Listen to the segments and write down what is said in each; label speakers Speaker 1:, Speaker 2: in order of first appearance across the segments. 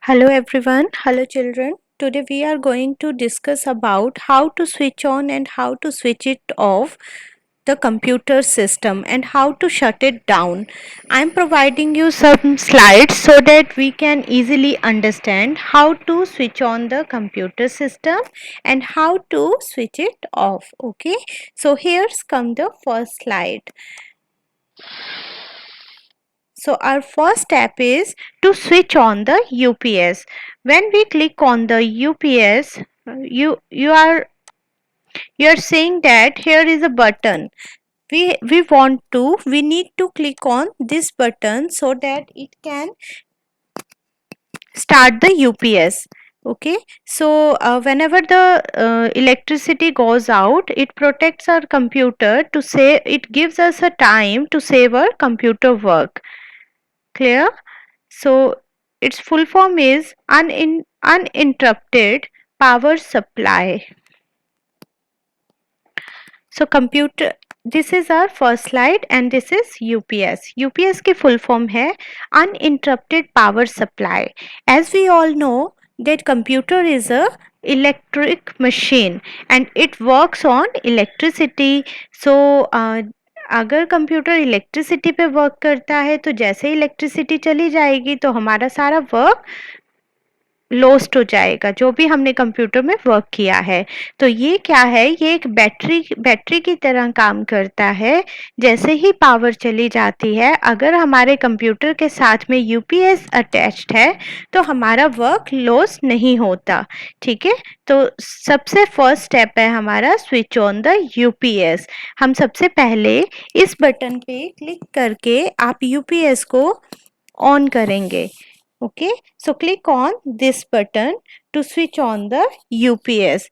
Speaker 1: Hello everyone, hello children. Today we are going to discuss about how to switch on and how to switch it off the computer system and how to shut it down. I am providing you some slides so that we can easily understand how to switch on the computer system and how to switch it off. Okay, so here's come the first slide. So our first step is to switch on the UPS. When we click on the UPS, you are saying that here is a button. We need to click on this button so that it can start the UPS. Okay, so whenever the electricity goes out, it protects our computer to say it gives us a time to save our computer work. Clear? So its full form is uninterrupted power supply. So computer, this is our first slide and this is UPS. UPS की full form है uninterrupted power supply. As we all know that computer is a electric machine and it works on electricity. So अगर computer electricity पे work करता है तो जैसे ही electricity चली जाएगी तो हमारा सारा वर्क लॉस्ट हो जाएगा जो भी हमने कंप्यूटर में वर्क किया है। तो ये क्या है, ये एक बैटरी की तरह काम करता है। जैसे ही पावर चली जाती है, अगर हमारे कंप्यूटर के साथ में यूपीएस अटैच्ड है तो हमारा वर्क लॉस नहीं होता। ठीक है, तो सबसे फर्स्ट स्टेप है हमारा स्विच ऑन द यूपीएस। हम सबसे पहले इस बटन पे क्लिक करके आप यूपीएस को ऑन करेंगे। Okay, so click on this button to switch on the UPS.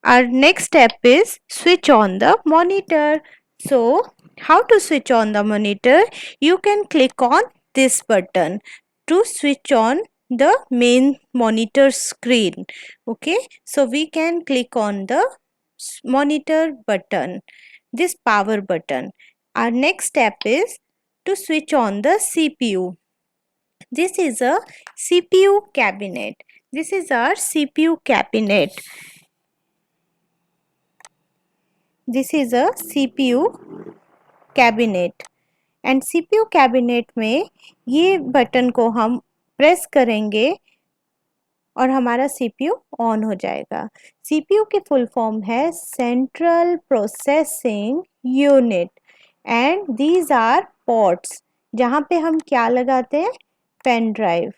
Speaker 1: Our next step is switch on the monitor. So how to switch on the monitor? You can click on this button to switch on the main monitor screen. Okay, so we can click on the monitor button, this power button. Our next step is to switch on the CPU. This is a CPU cabinet. This is our CPU cabinet. This is a CPU cabinet. And CPU cabinet में ये button को हम press करेंगे और हमारा CPU on हो जाएगा। CPU की फुल फॉर्म है central processing unit and these are ports, जहाँ पे हम क्या लगाते हैं, पेन ड्राइव।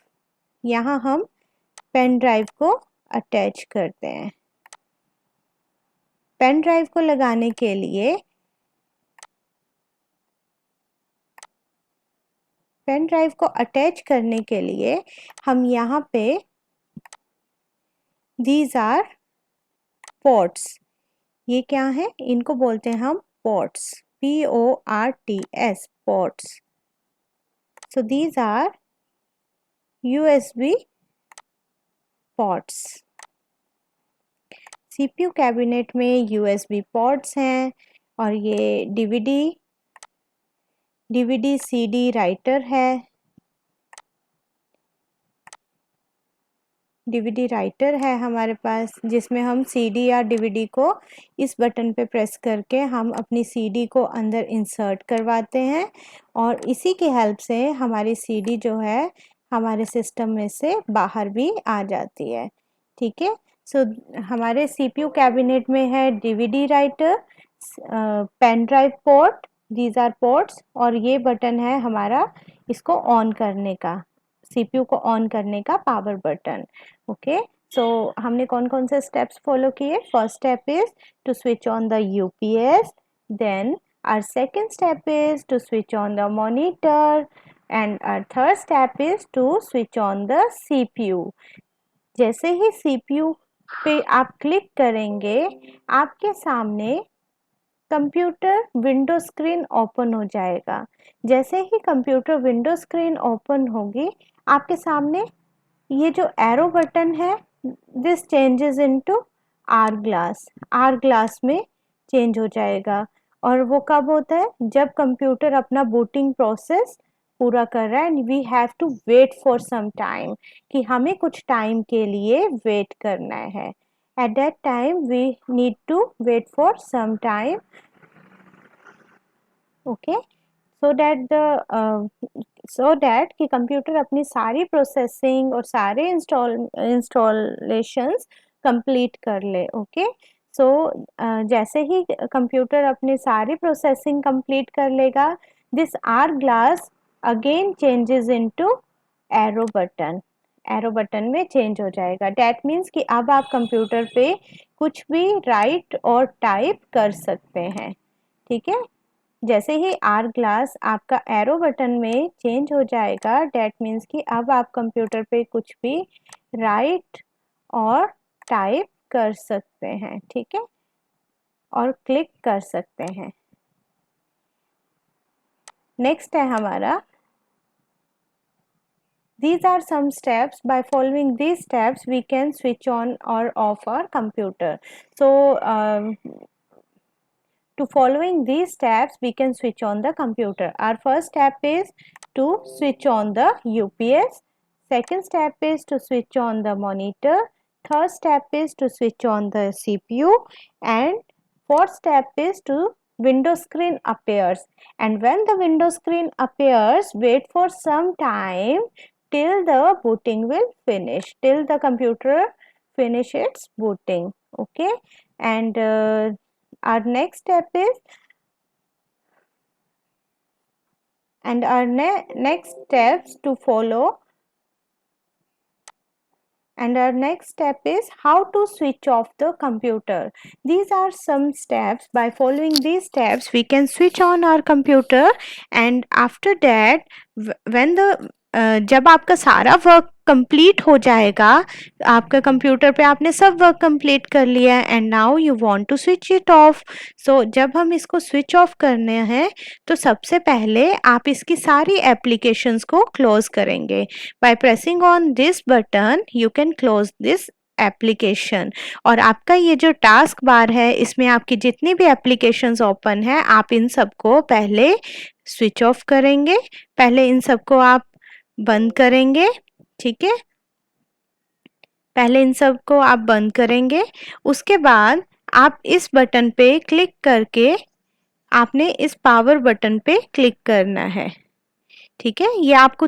Speaker 1: यहाँ हम पेन ड्राइव को अटैच करते हैं। पेन ड्राइव को लगाने के लिए पेन ड्राइव को अटैच करने के लिए हम यहाँ पे दीज आर पोर्ट्स, ये क्या है, इनको बोलते हैं हम ports, PORTS, ports. So these are USB ports. CPU cabinet में USB पोर्ट्स हैं और ये DVD CD राइटर है। DVD राइटर है हमारे पास, जिसमें हम CD या DVD को इस बटन पे प्रेस करके हम अपनी CD को अंदर इंसर्ट करवाते हैं और इसी की हेल्प से हमारी CD जो है हमारे सिस्टम में से बाहर भी आ जाती है। ठीक है, सो हमारे CPU कैबिनेट में है DVD writer, pen drive port, these are ports, और ये बटन है हमारा इसको ऑन करने का, CPU को ऑन करने का पावर बटन। ओके, सो हमने कौन कौन से स्टेप्स फॉलो किए? First step is to switch on the UPS, then our second step is to switch on the monitor, and our third step is to switch on the CPU. जैसे ही CPU पे आप click करेंगे, आपके सामने computer window screen open हो जाएगा। जैसे ही कंप्यूटर विंडो स्क्रीन ओपन होगी, आपके सामने ये जो एरो बटन है, this changes into hourglass, hourglass में चेंज हो जाएगा। और वो कब होता है? जब कंप्यूटर अपना बूटिंग प्रोसेस पूरा कर रहा है and we have to wait for some time, कि हमें कुछ टाइम के लिए वेट करना है। At that time we need to wait for some time, okay, so that कि कंप्यूटर अपनी सारी प्रोसेसिंग और सारे इंस्टॉलेशंस कंप्लीट कर ले। ओके, सो जैसे ही कंप्यूटर अपनी सारी प्रोसेसिंग कंप्लीट कर लेगा, this are glass again changes into arrow button, arrow button में चेंज हो जाएगा। डैट मीन्स कि अब आप कंप्यूटर पे कुछ भी राइट और टाइप कर सकते हैं। ठीक है, जैसे ही आर ग्लास आपका एरो बटन में चेंज हो जाएगा, डैट मीन्स कि अब आप कंप्यूटर पे कुछ भी राइट और टाइप कर सकते हैं। ठीक है, और क्लिक कर सकते हैं। नेक्स्ट है हमारा, these are some steps. By following these steps we can switch on or off our computer. So to following these steps we can switch on the computer. Our first step is to switch on the UPS, second step is to switch on the monitor, third step is to switch on the CPU, and fourth step is to window screen appears. And when the window screen appears, wait for some time till the booting will finish, till the computer finish its booting. Okay, and our next step is, and our next steps to follow, and our next step is how to switch off the computer. These are some steps. By following these steps we can switch on our computer, and after that when the जब आपका सारा work complete हो जाएगा, आपका computer पे आपने सब work complete कर लिया है and now you want to switch it off. So जब हम इसको स्विच ऑफ करने हैं तो सबसे पहले आप इसकी सारी एप्लीकेशंस को क्लोज करेंगे। By pressing on this button you can close this application, और आपका ये जो टास्क बार है इसमें आपकी जितनी भी एप्लीकेशंस ओपन है आप इन सबको पहले स्विच ऑफ करेंगे, पहले इन सबको आप बंद करेंगे। ठीक है, पहले इन सब को आप बंद करेंगे, उसके बाद आप इस बटन पे क्लिक करके आपने इस पावर बटन पे क्लिक करना है। ठीक है, ये आपको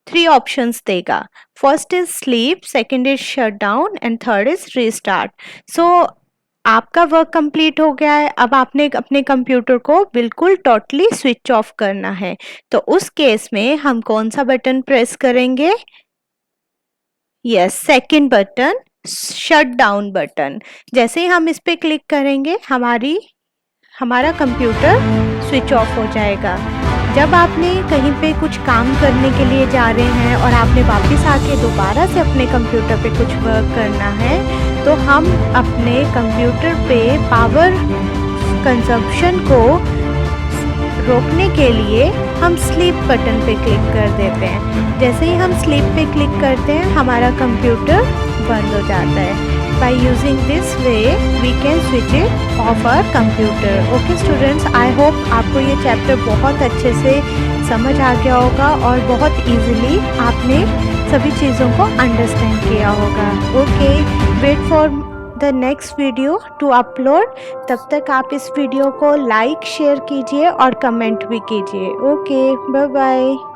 Speaker 1: थ्री ऑप्शंस देगा। First is sleep, second is shut down and third is restart. So आपका वर्क कंप्लीट हो गया है, अब आपने अपने कंप्यूटर को बिल्कुल टोटली स्विच ऑफ करना है। तो उस केस में हम कौन सा बटन प्रेस करेंगे? Yes, second button, shut down button. जैसे ही हम इस पे क्लिक करेंगे हमारा कंप्यूटर स्विच ऑफ हो जाएगा। जब आपने कहीं पे कुछ काम करने के लिए जा रहे हैं और आपने वापस आके दोबारा से अपने कंप्यूटर पे कुछ वर्क करना है, तो हम अपने कंप्यूटर पे पावर कंजप्शन को रोकने के लिए हम स्लीप बटन पे क्लिक कर देते हैं। जैसे ही हम स्लीप पे क्लिक करते हैं हमारा कंप्यूटर बंद हो जाता है। By using this way we can switch it off our computer. Okay students, I hope आपको ये चैप्टर बहुत अच्छे से समझ आ गया होगा और बहुत इजीली आपने सभी चीज़ों को अंडरस्टैंड किया होगा। Okay, wait for the next video to upload. तब तक आप इस वीडियो को लाइक शेयर कीजिए और कमेंट भी कीजिए। Okay, bye bye.